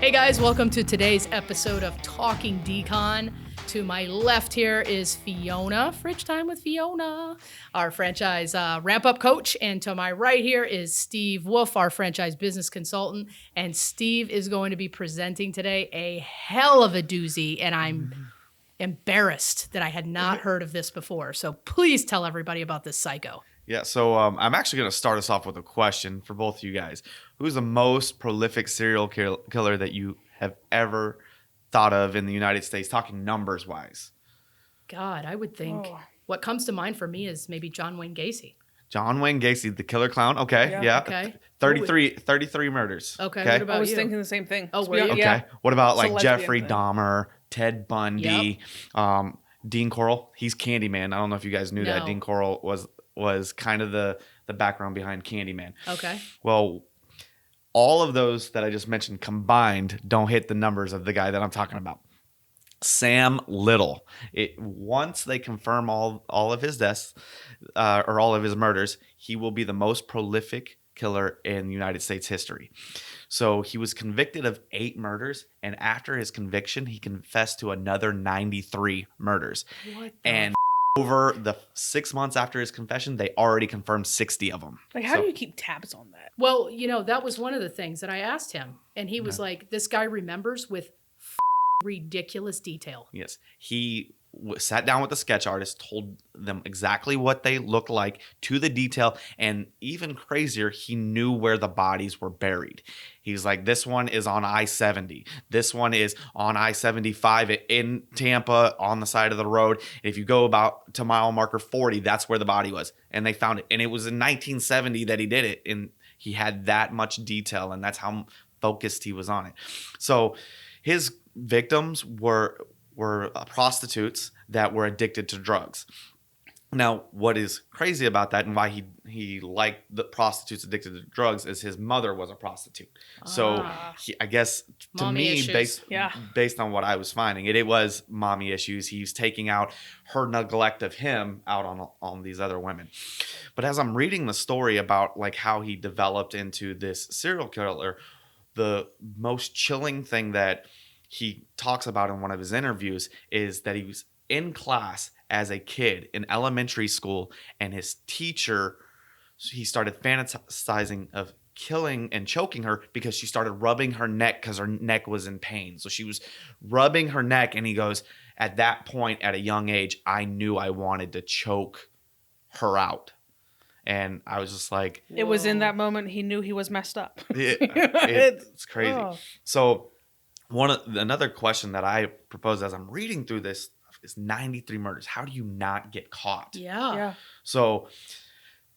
Hey guys, welcome to today's episode of Talking Decon. To my left here is Fiona, Fridge Time with Fiona, our franchise ramp-up coach. And to my right here is Steve Wolfe, our franchise business consultant. And Steve is going to be presenting today a hell of a doozy, and I'm embarrassed that I had not heard of this before. So please tell everybody about this psycho. Yeah, so I'm actually going to start us off with a question for both of you guys. Who's the most prolific serial killer that you have ever thought of in the United States, talking numbers-wise? God, I would think what comes to mind for me is maybe John Wayne Gacy. John Wayne Gacy, the killer clown. Okay, yeah. Okay. 33 murders. Okay, what about I was you? thinking the same thing. Oh, were you? Okay. Yeah. What about It's a like lesbian Jeffrey thing. Dahmer, Ted Bundy, Dean Corll? He's Candyman. I don't know if you guys knew that. No. Dean Corll was kind of the background behind Candyman. Okay. Well, all of those that I just mentioned combined don't hit the numbers of the guy that I'm talking about. Sam Little. Once they confirm all of his deaths or all of his murders, he will be the most prolific killer in United States history. So he was convicted of 8 murders, and after his conviction, he confessed to another 93 murders. What the And over the 6 months after his confession, they already confirmed 60 of them. Like, how do you keep tabs on that? Well, that was one of the things that I asked him. And he was like, this guy remembers with ridiculous detail. Yes. He sat down with the sketch artist, told them exactly what they looked like to the detail. And even crazier, he knew where the bodies were buried. He's like, this one is on I-70. This one is on I-75 in Tampa on the side of the road. If you go about to mile marker 40, that's where the body was. And they found it. And it was in 1970 that he did it. And he had that much detail, and that's how focused he was on it. So his victims were prostitutes that were addicted to drugs. Now, what is crazy about that and why he liked the prostitutes addicted to drugs is his mother was a prostitute. So I guess to Mommy me, issues. based on what I was finding, it was mommy issues. He's taking out her neglect of him out on these other women. But as I'm reading the story about like how he developed into this serial killer, the most chilling thing that he talks about in one of his interviews is that he was in class as a kid in elementary school, and his teacher, he started fantasizing of killing and choking her because she started rubbing her neck because her neck was in pain. So she was rubbing her neck, and he goes, at that point at a young age, I knew I wanted to choke her out. And I was just like, It was in that moment he knew he was messed up. it's crazy. Oh. So another question that I propose as I'm reading through this is 93 murders. How do you not get caught? Yeah. So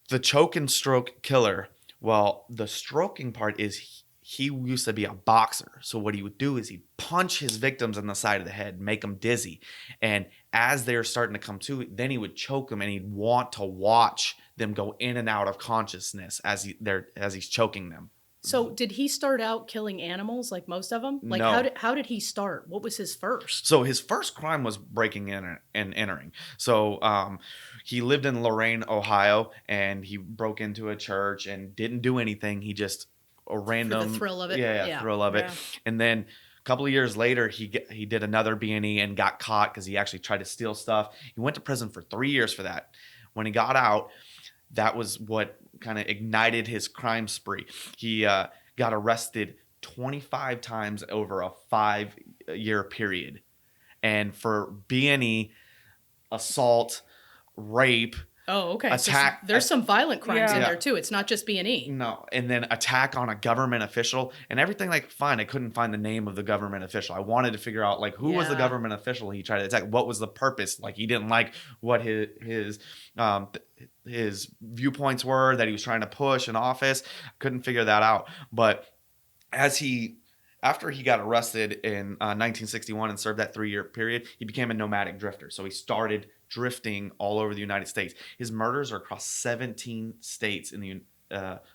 the choke and stroke killer, well, the stroking part is he used to be a boxer. So what he would do is he'd punch his victims in the side of the head, make them dizzy. And as they're starting to come to, then he would choke them, and he'd want to watch them go in and out of consciousness as he's choking them. So did he start out killing animals like most of them? Like No. how did he start? What was his first? So his first crime was breaking in and entering. So he lived in Lorain, Ohio, and he broke into a church and didn't do anything. He just a random For the thrill of it? Yeah, thrill of it. Yeah. And then a couple of years later, he did another B&E and got caught because he actually tried to steal stuff. He went to prison for 3 years for that. When he got out, that was what kind of ignited his crime spree. He got arrested 25 times over a 5-year period. And for B&E, assault, rape, Oh, okay. Attack- So there's some violent crimes in Yeah. there too. It's not just B&E. no, and then attack on a government official and everything. Like, fine, I couldn't find the name of the government official. I wanted to figure out like who was the Yeah. government official he tried to attack. What was the purpose? Like, he didn't like what his viewpoints were that he was trying to push in office. Couldn't figure that out. But after he got arrested in 1961 and served that 3-year period, he became a nomadic drifter. So he started drifting all over the United States. His murders are across 17 states in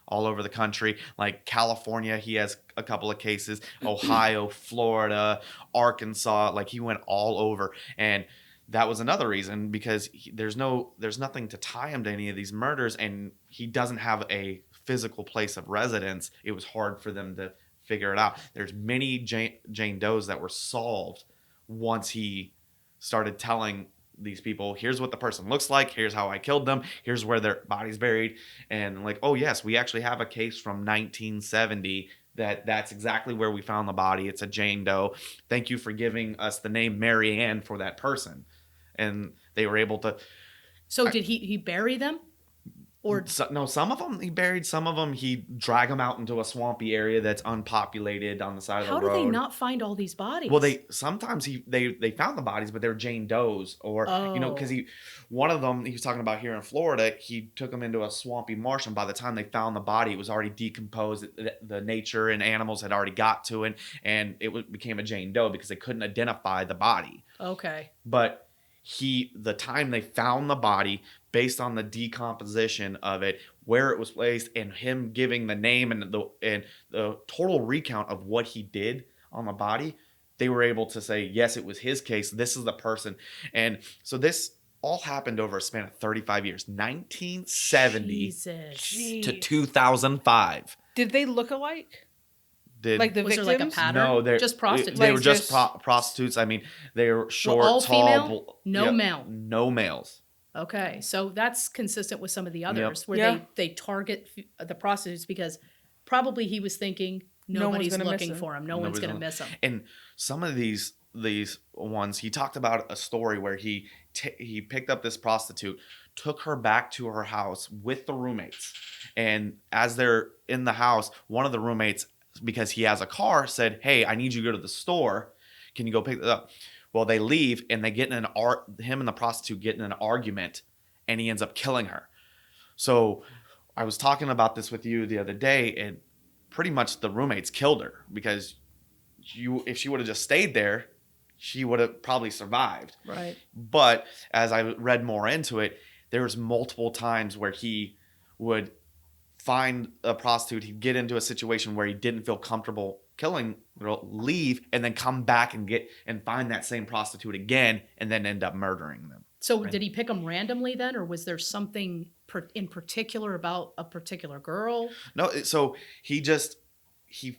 all over the country. Like California, he has a couple of cases. Ohio, Florida, Arkansas. Like, he went all over. And that was another reason, because there's nothing to tie him to any of these murders, and he doesn't have a physical place of residence. It was hard for them to figure it out. There's many Jane Does that were solved once he started telling these people, here's what the person looks like, here's how I killed them, here's where their body's buried. And like, oh yes, we actually have a case from 1970 that's exactly where we found the body. It's a Jane Doe. Thank you for giving us the name Mary Ann for that person. And they were able to. So did he bury them? Or No, some of them he buried. Some of them he dragged them out into a swampy area that's unpopulated on the side of the how road. do they not find all these bodies? Well, they sometimes they found the bodies, but they're Jane Does, or because one of them he was talking about here in Florida, he took them into a swampy marsh, and by the time they found the body, it was already decomposed. The nature and animals had already got to it, and it became a Jane Doe because they couldn't identify the body. Okay, but the time they found the body, based on the decomposition of it, where it was placed, and him giving the name and the total recount of what he did on the body, they were able to say, yes, it was his case. This is the person. And so this all happened over a span of 35 years, 1970 to 2005. Did they look alike? Was there like a pattern? No, they're just prostitutes. They were just prostitutes. I mean, they were short, all tall, female? No male. No males. Okay, so that's consistent with some of the others where they target the prostitutes because probably he was thinking nobody's looking for him. No one's going to miss him. And some of these ones, he talked about a story where he picked up this prostitute, took her back to her house with the roommates. And as they're in the house, one of the roommates, because he has a car, said, hey, I need you to go to the store. Can you go pick it up? Well, they leave and they get in him and the prostitute get in an argument, and he ends up killing her. So I was talking about this with you the other day, and pretty much the roommates killed her because if she would have just stayed there, she would have probably survived. Right. But as I read more into it, there was multiple times where he would find a prostitute, he'd get into a situation where he didn't feel comfortable killing, leave, and then come back and find that same prostitute again, and then end up murdering them. So did he pick them randomly then, or was there something in particular about a particular girl? No, so he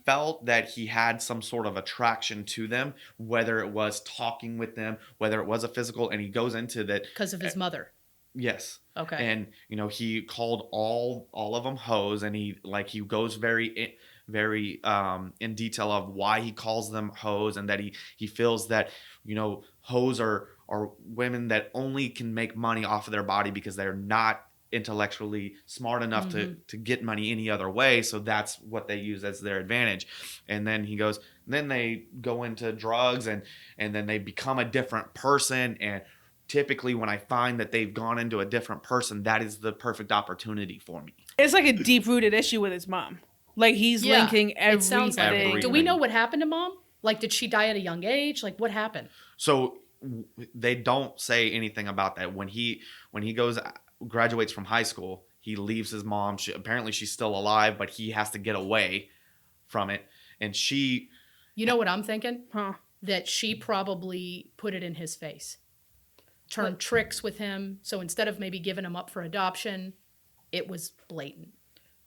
felt that he had some sort of attraction to them, whether it was talking with them, whether it was a physical, and he goes into that because of his mother. Yes. Okay. And he called all of them hoes, and he goes very in detail of why he calls them hoes, and that he feels that hoes are women that only can make money off of their body because they're not intellectually smart enough to get money any other way, so that's what they use as their advantage. And then he goes, then they go into drugs, and then they become a different person. And typically when I find that they've gone into a different person, that is the perfect opportunity for me. It's like a deep-rooted issue with his mom. Like, he's linking everything. It sounds like everything. Do we know what happened to mom? Like, did she die at a young age? Like, what happened? So they don't say anything about that. When he graduates from high school, he leaves his mom. Apparently she's still alive, but he has to get away from it. And she... You know what I'm thinking? That she probably put it in his face. Turned tricks with him. So instead of maybe giving him up for adoption, it was blatant.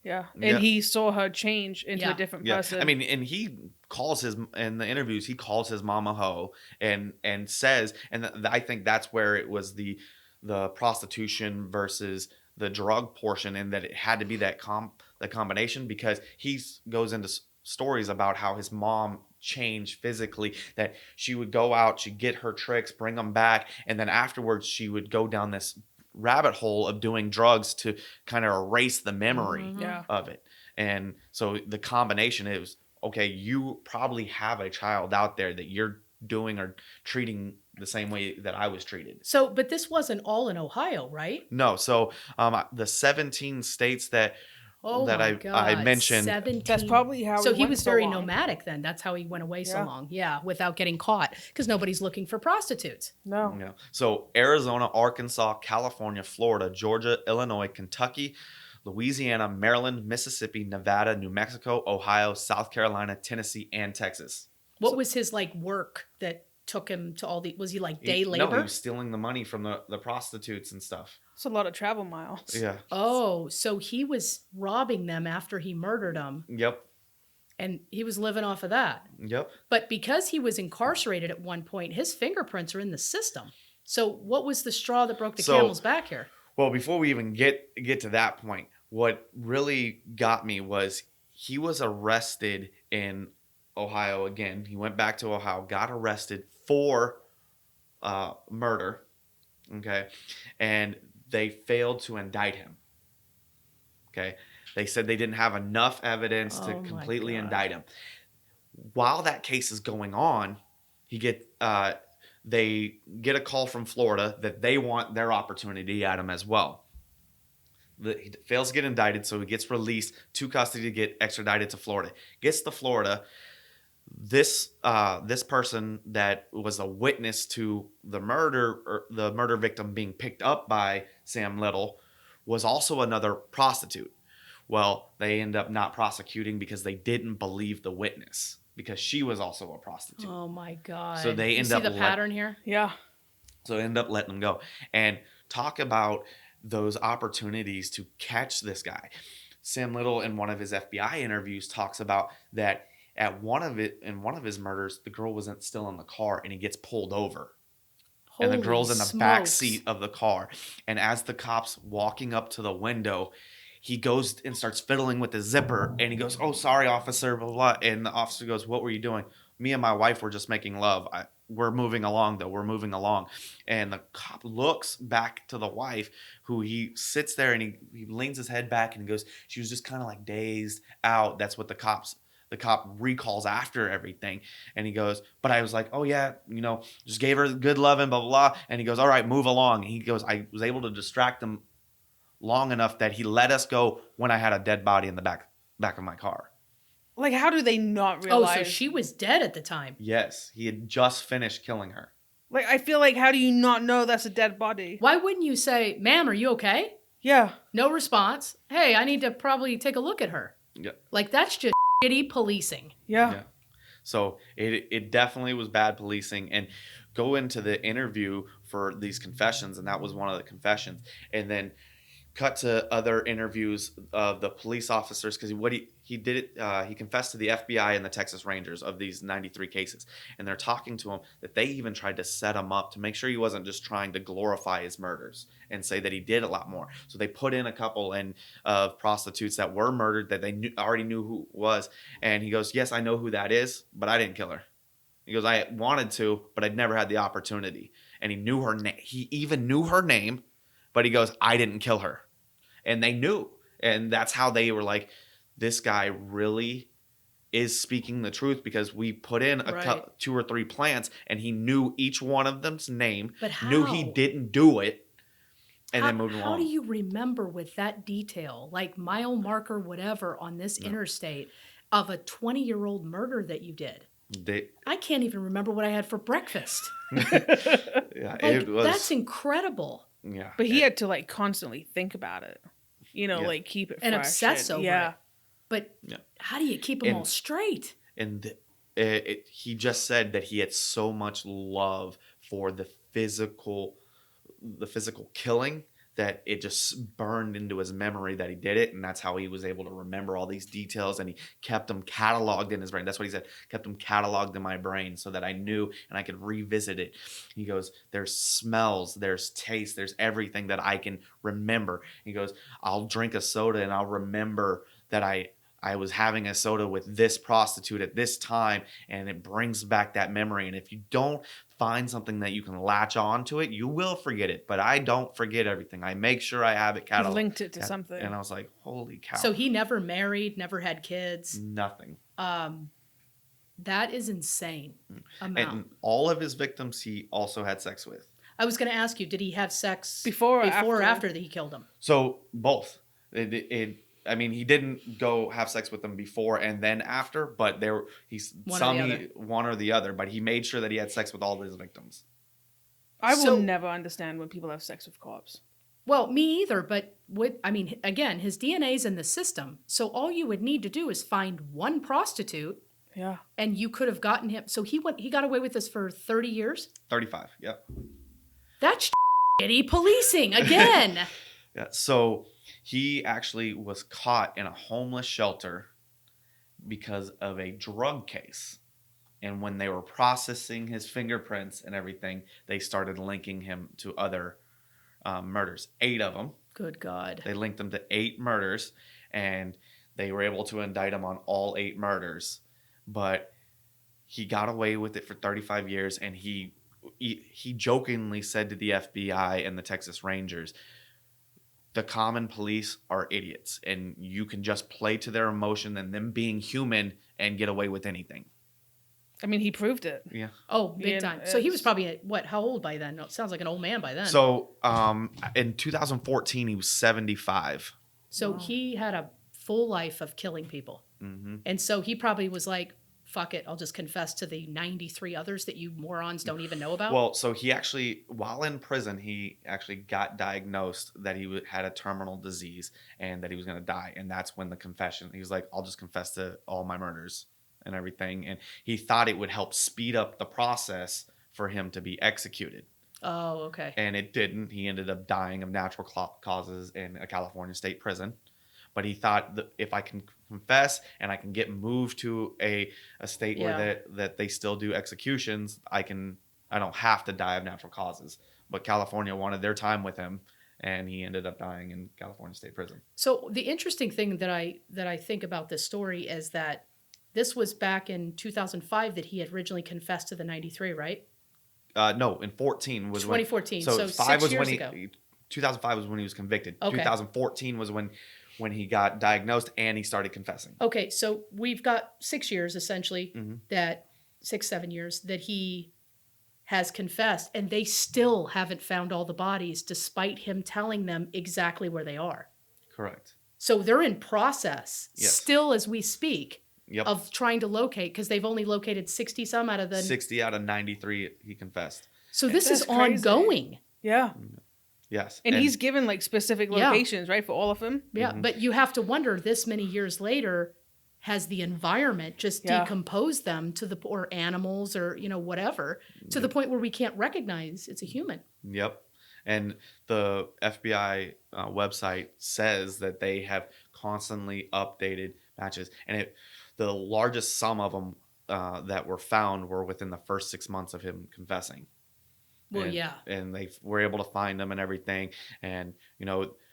Yeah. And he saw her change into a different person. I mean, and he calls in the interviews, he calls his mom a hoe and says, and I think that's where it was the prostitution versus the drug portion, and that it had to be the combination, because he goes into stories about how his mom changed physically, that she would go out, she'd get her tricks, bring them back, and then afterwards she would go down this rabbit hole of doing drugs to kind of erase the memory of it. And so the combination is, okay, you probably have a child out there that you're doing or treating the same way that I was treated. So, but this wasn't all in Ohio, right? No. So the 17 states that I mentioned. 17. That's probably how. So he was very nomadic then. That's how he went away so long. Yeah, without getting caught, because nobody's looking for prostitutes. No. Yeah. So Arizona, Arkansas, California, Florida, Georgia, Illinois, Kentucky, Louisiana, Maryland, Mississippi, Nevada, New Mexico, Ohio, South Carolina, Tennessee, and Texas. What was his work that took him to all the? Was he day labor? No, he was stealing the money from the prostitutes and stuff. It's a lot of travel miles. Yeah. Oh, so he was robbing them after he murdered them. Yep. And he was living off of that. Yep. But because he was incarcerated at one point, his fingerprints are in the system. So what was the straw that broke the camel's back here? Well, before we even get to that point, what really got me was he was arrested in Ohio again. He went back to Ohio, got arrested for murder, okay? And they failed to indict him, okay? They said they didn't have enough evidence to completely indict him. While that case is going on, they get a call from Florida that they want their opportunity at him as well. He fails to get indicted, so he gets released to custody to get extradited to Florida. Gets to Florida. This person that was a witness to the murder victim being picked up by Sam Little was also another prostitute. Well, they end up not prosecuting because they didn't believe the witness because she was also a prostitute. Oh my God! So they end up see the pattern here. Yeah. So they end up letting him go. And talk about those opportunities to catch this guy. Sam Little, in one of his FBI interviews, talks about that in one of his murders, the girl wasn't still in the car, and he gets pulled over. Holy and the girl's in the smokes. back seat of the car. And as the cop's walking up to the window, he goes and starts fiddling with the zipper, and he goes, "Oh, sorry, officer," blah, blah. And the officer goes, "What were you doing?" "Me and my wife were just making love. We're moving along, though. We're moving along." And the cop looks back to the wife, who he sits there, and he leans his head back, and he goes, "She was just kind of like dazed out." That's what the cop recalls after everything. And he goes, "But I was like, oh yeah, just gave her good loving, blah, blah, blah." And he goes, "All right, move along." And he goes, "I was able to distract him long enough that he let us go when I had a dead body in the back of my car." Like, how do they not realize? Oh, so she was dead at the time. Yes, he had just finished killing her. Like, I feel like, how do you not know that's a dead body? Why wouldn't you say, "Ma'am, are you okay?" Yeah. No response. "Hey, I need to probably take a look at her." Yeah. Like, that's just shitty policing. Yeah. So it definitely was bad policing. And go into the interview for these confessions, and that was one of the confessions. And then cut to other interviews of the police officers, because he did it. He confessed to the FBI and the Texas Rangers of these 93 cases, and they're talking to him that they even tried to set him up to make sure he wasn't just trying to glorify his murders and say that he did a lot more. So they put in a couple of prostitutes that were murdered that they already knew who it was, and he goes, "Yes, I know who that is, but I didn't kill her." He goes, "I wanted to, but I'd never had the opportunity." And he knew her name. He even knew her name, but he goes, "I didn't kill her." And they knew. And that's how they were like, this guy really is speaking the truth, because we put in two or three plants, and he knew each one of them's name, But how? knew he didn't do it, and then moved along. How do you remember with that detail, like mile marker, whatever, on this interstate of a 20-year-old murder that you did? I can't even remember what I had for breakfast. Yeah, it was. That's incredible. Yeah. But he had to, like, constantly think about it. Like, keep it fresh. And obsess over it. But Yeah. how do you keep them all straight? And he just said that he had so much love for the physical killing that it just burned into his memory that he did it, and that's how he was able to remember all these details, and he kept them cataloged in his brain. That's what he said, kept them cataloged in my brain so that I knew and I could revisit it. He goes, "There's smells, there's taste, there's everything that I can remember." He goes, "I'll drink a soda and I'll remember that I was having a soda with this prostitute at this time, and it brings back that memory." And if you don't find something that you can latch on to it, you will forget it. But I don't forget everything. I make sure I have it cataloged. He linked it to something. And I was like, holy cow. So he never married, never had kids. Nothing. That is insane amount. And all of his victims he also had sex with. I was going to ask you, did he have sex before or after that he killed him? So both. He didn't go have sex with them before and then after, but one or the other. But he made sure that he had sex with all of his victims. I will never understand when people have sex with cops. Well, me either. But again, his DNA's in the system, so all you would need to do is find one prostitute. Yeah. And you could have gotten him. So he got away with this for 30 years. 35. Yep. That's shitty policing again. Yeah. So he actually was caught in a homeless shelter because of a drug case. And when they were processing his fingerprints and everything, they started linking him to other murders. 8 of them. Good God. They linked him to 8 murders, and they were able to indict him on all 8 murders. But he got away with it for 35 years, and he jokingly said to the FBI and the Texas Rangers, the common police are idiots, and you can just play to their emotion and them being human and get away with anything. I mean, he proved it. Yeah. Oh, big time. So he was probably, how old by then? No, it sounds like an old man by then. So in 2014, he was 75. So he had a full life of killing people. Mm-hmm. And so he probably was like, fuck it, I'll just confess to the 93 others that you morons don't even know about. Well, so he actually, while in prison, he actually got diagnosed that he had a terminal disease and that he was going to die. And that's when the confession, he was like, I'll just confess to all my murders and everything. And he thought it would help speed up the process for him to be executed. Oh, okay. And it didn't. He ended up dying of natural causes in a California state prison. But he thought that if I can confess and I can get moved to a state where that they still do executions, I don't have to die of natural causes. But California wanted their time with him, and he ended up dying in California State Prison. So the interesting thing that I think about this story is that this was back in 2005 that he had originally confessed to the 93, right? No, in 14 was 2014. When, So 5 6 was years when ago. 2005 was when he was convicted. Okay. 2014 was when he got diagnosed and he started confessing. Okay, so we've got 6 years essentially, Mm-hmm. 7 years that he has confessed, and they still haven't found all the bodies despite him telling them exactly where they are. Correct. So they're in process still as we speak of trying to locate, because they've only located 60 some out of the 60 out of 93 he confessed. So this That's is crazy. ongoing. Yeah. Yes. And he's given like specific locations, right, for all of them? Yeah, but you have to wonder, this many years later, has the environment just decomposed them to the, or animals or, whatever, to the point where we can't recognize it's a human. Yep. And the FBI website says that they have constantly updated matches. And the largest sum of them that were found were within the first 6 months of him confessing. Well, And they were able to find them and everything. And,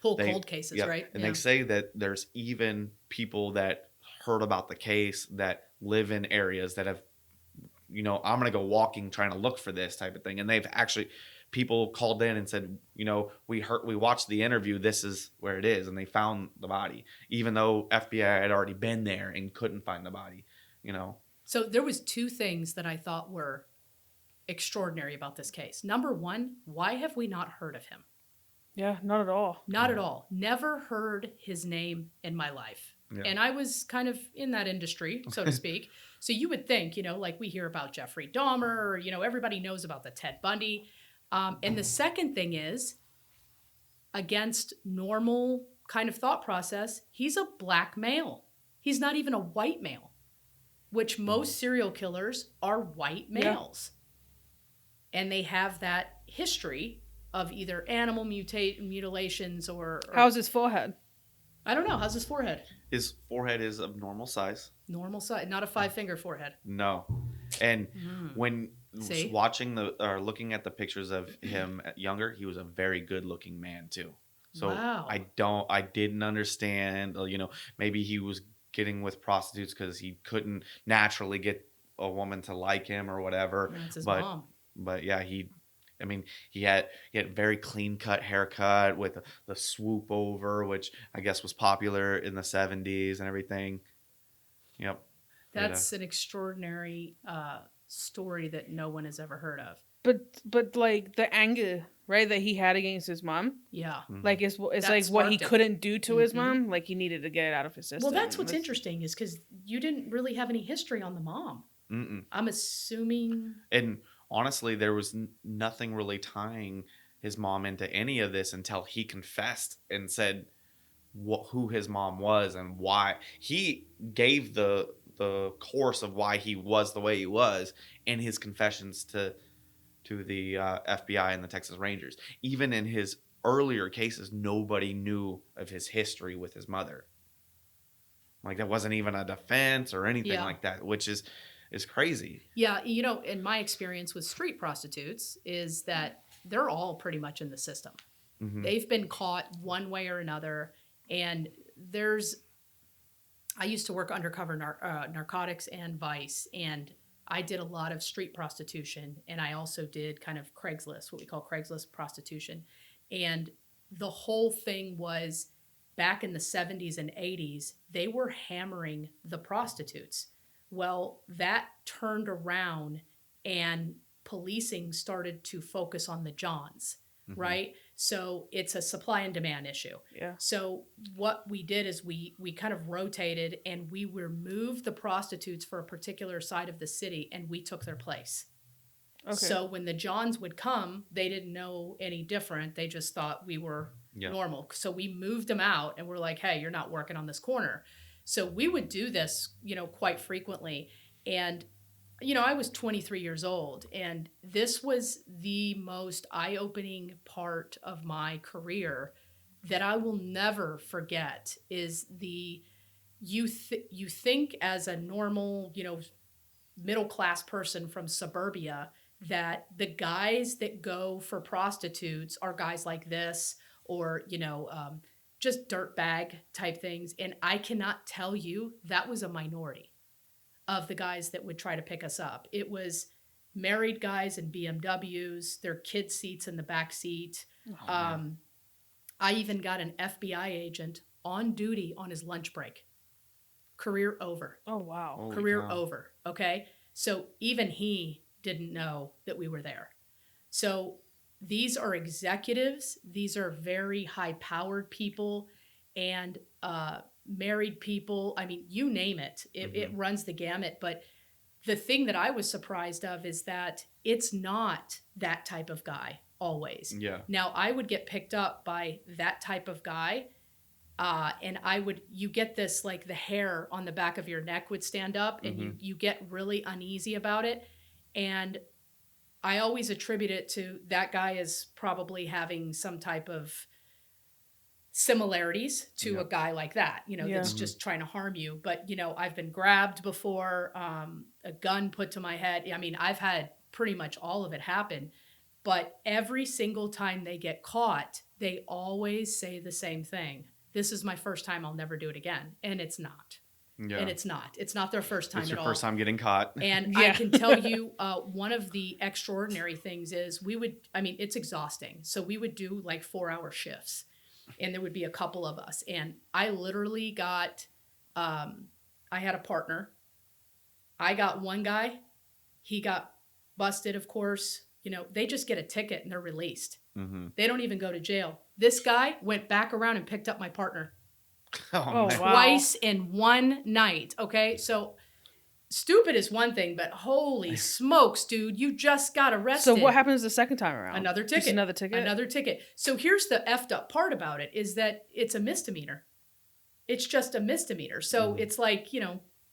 pull cold cases, right? And they say that there's even people that heard about the case that live in areas that have, I'm going to go walking trying to look for this type of thing. And they've actually, people called in and said, we watched the interview. This is where it is. And they found the body, even though FBI had already been there and couldn't find the body, So there was 2 things that I thought were extraordinary about this case. Number 1, why have we not heard of him? Yeah, not at all. Not at all. Never heard his name in my life. Yeah. And I was kind of in that industry, so to speak. So you would think, like we hear about Jeffrey Dahmer, or, everybody knows about the Ted Bundy. And the second thing is, against normal kind of thought process, he's a black male. He's not even a white male, which most serial killers are white males. Yeah. And they have that history of either animal mutilations or... How's his forehead? I don't know. How's his forehead? His forehead is of normal size. Normal size, not a 5-finger forehead. No. And when watching looking at the pictures of him younger, he was a very good-looking man too. So wow. I didn't understand, maybe he was getting with prostitutes because he couldn't naturally get a woman to like him or whatever. That's his mom. But yeah, he had very clean cut haircut with the swoop over, which I guess was popular in the 70s and everything. Yep. That's an extraordinary story that no one has ever heard of. But like the anger, right, that he had against his mom. Yeah. Like it's like what he couldn't do to his mom. Like he needed to get it out of his system. Well, that's what's interesting is because you didn't really have any history on the mom. Mm-mm. I'm assuming. And honestly, there was nothing really tying his mom into any of this until he confessed and said who his mom was and why. He gave the course of why he was the way he was in his confessions to the FBI and the Texas Rangers. Even in his earlier cases, nobody knew of his history with his mother. Like that wasn't even a defense or anything like that, which is crazy. Yeah, in my experience with street prostitutes is that they're all pretty much in the system. Mm-hmm. They've been caught one way or another, and I used to work undercover narcotics and vice, and I did a lot of street prostitution, and I also did kind of Craigslist, what we call Craigslist prostitution. And the whole thing was back in the 70s and 80s, they were hammering the prostitutes. Well, that turned around and policing started to focus on the Johns, right? So it's a supply and demand issue. Yeah. So what we did is we kind of rotated and we removed the prostitutes for a particular side of the city and we took their place. Okay. So when the Johns would come, they didn't know any different. They just thought we were normal. So we moved them out and we're like, hey, you're not working on this corner. So we would do this, quite frequently. And, I was 23 years old, and this was the most eye-opening part of my career that I will never forget is you think as a normal, middle-class person from suburbia that the guys that go for prostitutes are guys like this or, just dirtbag type things. And I cannot tell you that was a minority of the guys that would try to pick us up. It was married guys in BMWs, their kid seats in the back seat. I even got an FBI agent on duty on his lunch break. Career over. Oh, wow. Holy Career cow. over. Okay. So even he didn't know that we were there. So these are executives. These are very high-powered people and married people. I mean, you name it. It runs the gamut. But the thing that I was surprised of is that it's not that type of guy always. Yeah. Now, I would get picked up by that type of guy, and you get this, like the hair on the back of your neck would stand up, and you get really uneasy about it. And I always attribute it to that guy is probably having some type of similarities to a guy like that, that's just trying to harm you. But, I've been grabbed before, a gun put to my head. I mean, I've had pretty much all of it happen. But every single time they get caught, they always say the same thing. This is my first time. I'll never do it again. And it's not. Yeah. And it's not. It's not their first time at all. It's your first time getting caught. And I can tell you one of the extraordinary things is it's exhausting. So we would do like 4-hour shifts. And there would be a couple of us. And I literally got, I had a partner. I got one guy. He got busted, of course. They just get a ticket and they're released. They don't even go to jail. This guy went back around and picked up my partner. Wow. Twice in one night. Okay. So stupid is one thing, but holy smokes, dude, you just got arrested. So what happens the second time around? Another ticket. Just another ticket? Another ticket. So here's the effed up part about it is that it's a misdemeanor. It's just a misdemeanor. So it's like,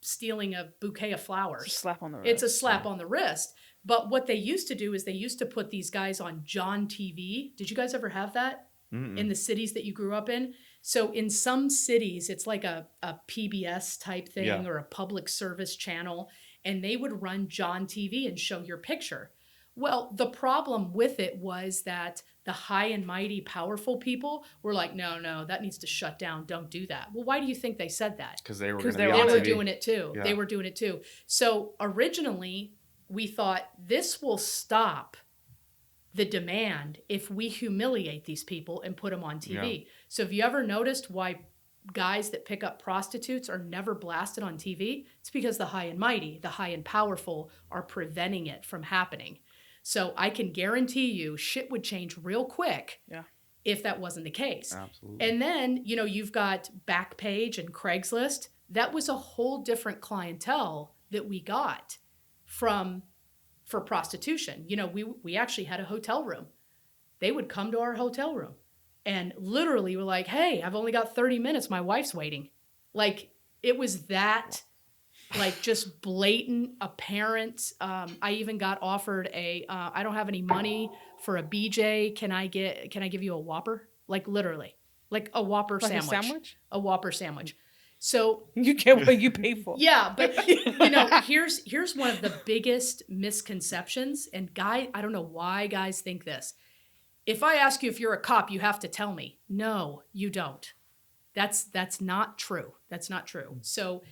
stealing a bouquet of flowers. It's a slap on the wrist. It's a slap on the wrist. But what they used to do is they used to put these guys on John TV. Did you guys ever have that in the cities that you grew up in? So in some cities, it's like a PBS type thing or a public service channel, and they would run John TV and show your picture. Well, the problem with it was that the high and mighty, powerful people were like, no, that needs to shut down. Don't do that. Well, why do you think they said that? Because they were doing it too. Yeah. They were doing it too. So originally, we thought this will stop the demand if we humiliate these people and put them on TV. Yeah. So have you ever noticed why guys that pick up prostitutes are never blasted on TV? It's because the high and mighty, the high and powerful are preventing it from happening. So I can guarantee you shit would change real quick if that wasn't the case. Absolutely. And then, you've got Backpage and Craigslist. That was a whole different clientele that we got for prostitution. We actually had a hotel room. They would come to our hotel room and literally were like, hey, I've only got 30 minutes. My wife's waiting. Like, it was that, like, just blatant, apparent. I even got offered I don't have any money for a BJ. Can I give you a Whopper? Like, literally. Like a Whopper sandwich. A sandwich? A Whopper sandwich. So You get what you pay for. yeah, but here's one of the biggest misconceptions. And I don't know why guys think this. If I ask you if you're a cop, you have to tell me. No, you don't. That's not true. That's not true. So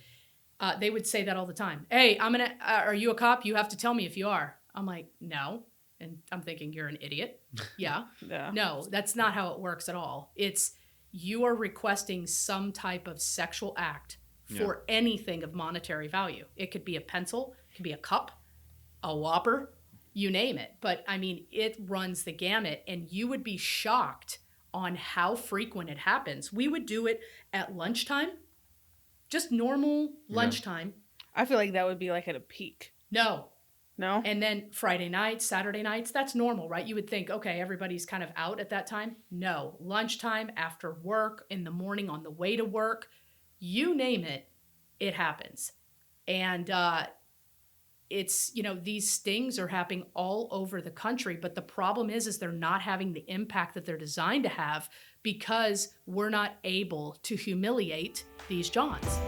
they would say that all the time. Hey, are you a cop? You have to tell me if you are. I'm like, no. And I'm thinking, you're an idiot. Yeah. No, that's not how it works at all. It's you are requesting some type of sexual act for anything of monetary value. It could be a pencil, it could be a cup, a Whopper, you name it. But I mean, it runs the gamut, and you would be shocked on how frequent it happens. We would do it at lunchtime, just normal lunchtime. I feel like that would be like at a peak. No. No? And then Friday nights, Saturday nights, that's normal, right? You would think, okay, everybody's kind of out at that time. No. Lunchtime, after work, in the morning, on the way to work, you name it, it happens. And it's, these stings are happening all over the country, but the problem is they're not having the impact that they're designed to have because we're not able to humiliate these Johns.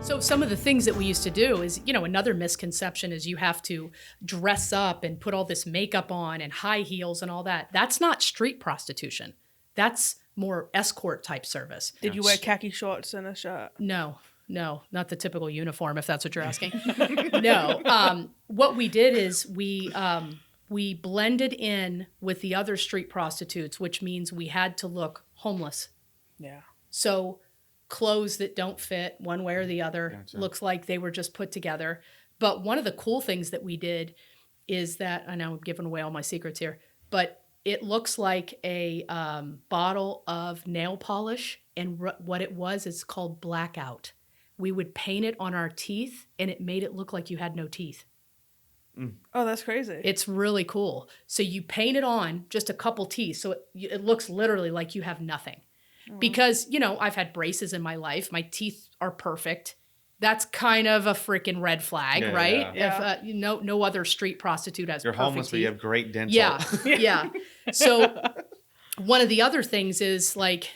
So some of the things that we used to do is, another misconception is you have to dress up and put all this makeup on and high heels and all that. That's not street prostitution. That's more escort type service. Did you wear khaki shorts and a shirt? No, not the typical uniform, if that's what you're asking. No. What we did is we blended in with the other street prostitutes, which means we had to look homeless. Yeah. So clothes that don't fit one way or the other. Gotcha. Looks like they were just put together. But one of the cool things that we did is that, I know I'm giving away all my secrets here, but it looks like a bottle of nail polish, and what it was is called blackout. We would paint it on our teeth, and it made it look like you had no teeth. Oh, that's crazy. It's really cool. So you paint it on just a couple teeth, so it looks literally like you have nothing. Because, I've had braces in my life. My teeth are perfect. That's kind of a freaking red flag, right? Yeah. If no other street prostitute has You're perfect homeless, teeth. but you have great dental. Yeah. So one of the other things is like,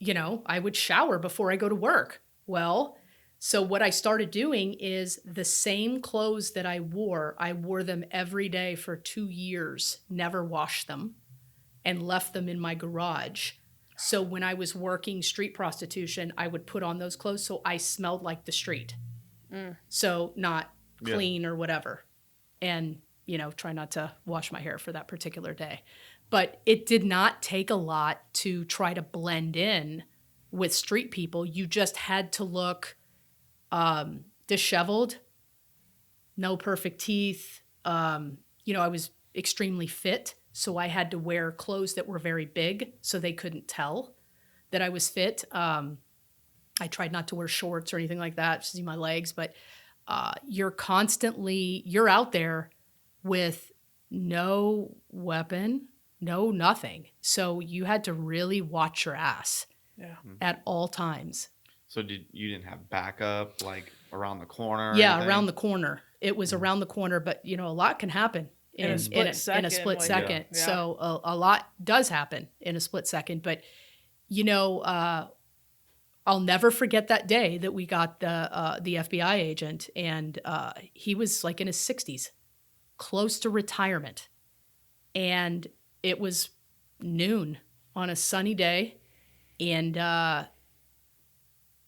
I would shower before I go to work. Well, so what I started doing is the same clothes that I wore them every day for 2 years, never washed them, and left them in my garage. So when I was working street prostitution, I would put on those clothes so I smelled like the street. So not clean or whatever. And, try not to wash my hair for that particular day. But it did not take a lot to try to blend in with street people. You just had to look disheveled, no perfect teeth. I was extremely fit. So I had to wear clothes that were very big so they couldn't tell that I was fit. I tried not to wear shorts or anything like that to see my legs, but you're out there with no weapon, no nothing. So you had to really watch your ass at all times. So you didn't have backup like around the corner? Yeah, around the corner. It was around the corner, but a lot can happen. In a split second. Yeah. So a lot does happen in a split second. But, I'll never forget that day that we got the FBI agent, and he was like in his 60s, close to retirement. And it was noon on a sunny day, and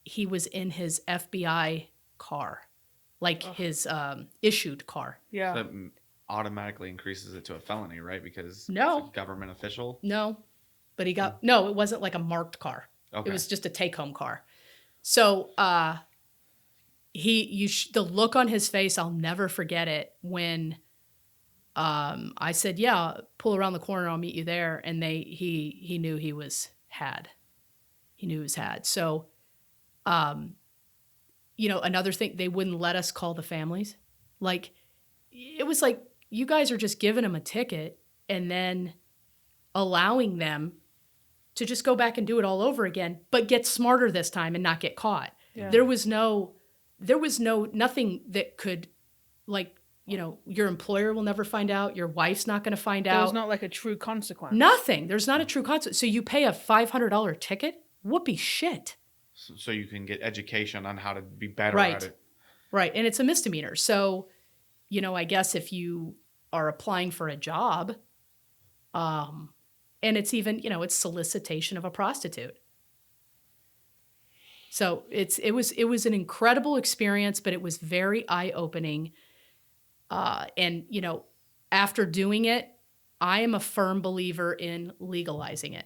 he was in his FBI car, like his issued car. Yeah. So that automatically increases it to a felony, right? Because No. it's a government official? No, but it wasn't like a marked car. Okay. It was just a take-home car. So the look on his face, I'll never forget it when I said, yeah, pull around the corner, I'll meet you there. And he knew he was had. He knew he was had. So, another thing, they wouldn't let us call the families. Like, it was like, you guys are just giving them a ticket and then allowing them to just go back and do it all over again, but get smarter this time and not get caught. Yeah. There was nothing that could like your employer will never find out. Your wife's not going to find out. There's not like a true consequence. Nothing. There's not a true consequence. So you pay a $500 ticket? Whoopee shit. So you can get education on how to be better Right. at it. Right. And it's a misdemeanor. So, I guess if you are applying for a job, and it's even, it's solicitation of a prostitute. So it was an incredible experience, but it was very eye-opening. And after doing it, I am a firm believer in legalizing it.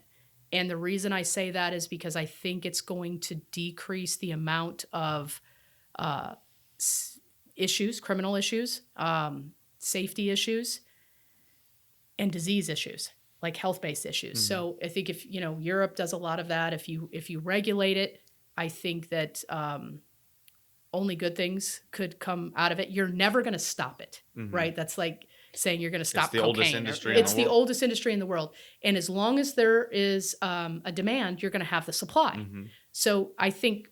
And the reason I say that is because I think it's going to decrease the amount of issues, criminal issues, safety issues, and disease issues, like health-based issues. Mm-hmm. So I think if, Europe does a lot of that, if you regulate it, I think that only good things could come out of it. You're never going to stop it, mm-hmm. right? That's like saying you're going to stop cocaine. Oldest industry it's the oldest industry in the world. And as long as there is a demand, you're going to have the supply. Mm-hmm. So I think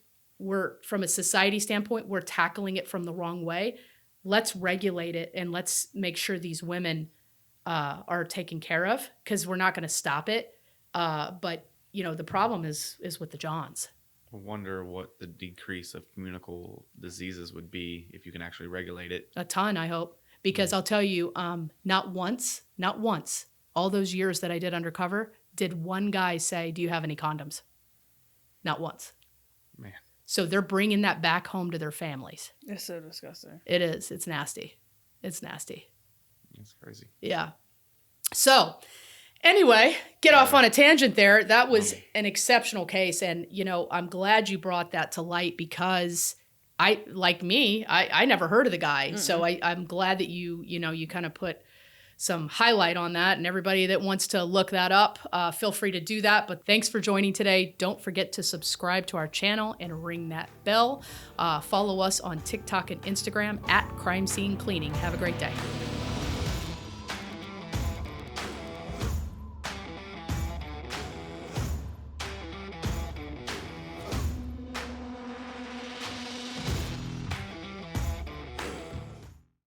from a society standpoint, we're tackling it from the wrong way. Let's regulate it and let's make sure these women are taken care of, because we're not going to stop it. But, the problem is with the Johns. I wonder what the decrease of communicable diseases would be if you can actually regulate it. A ton, I hope. Because I'll tell you, not once, all those years that I did undercover, did one guy say, "Do you have any condoms?" Not once. Man. So they're bringing that back home to their families. It's so disgusting. It is. It's nasty. It's nasty. It's crazy. Yeah. So anyway, get off on a tangent there. That was an exceptional case. And, I'm glad you brought that to light, because I never heard of the guy. Mm-mm. So I'm glad that you kind of put some highlight on that, and everybody that wants to look that up, feel free to do that. But thanks for joining today. Don't forget to subscribe to our channel and ring that bell. Follow us on TikTok and Instagram @Crime Scene Cleaning. Have a great day.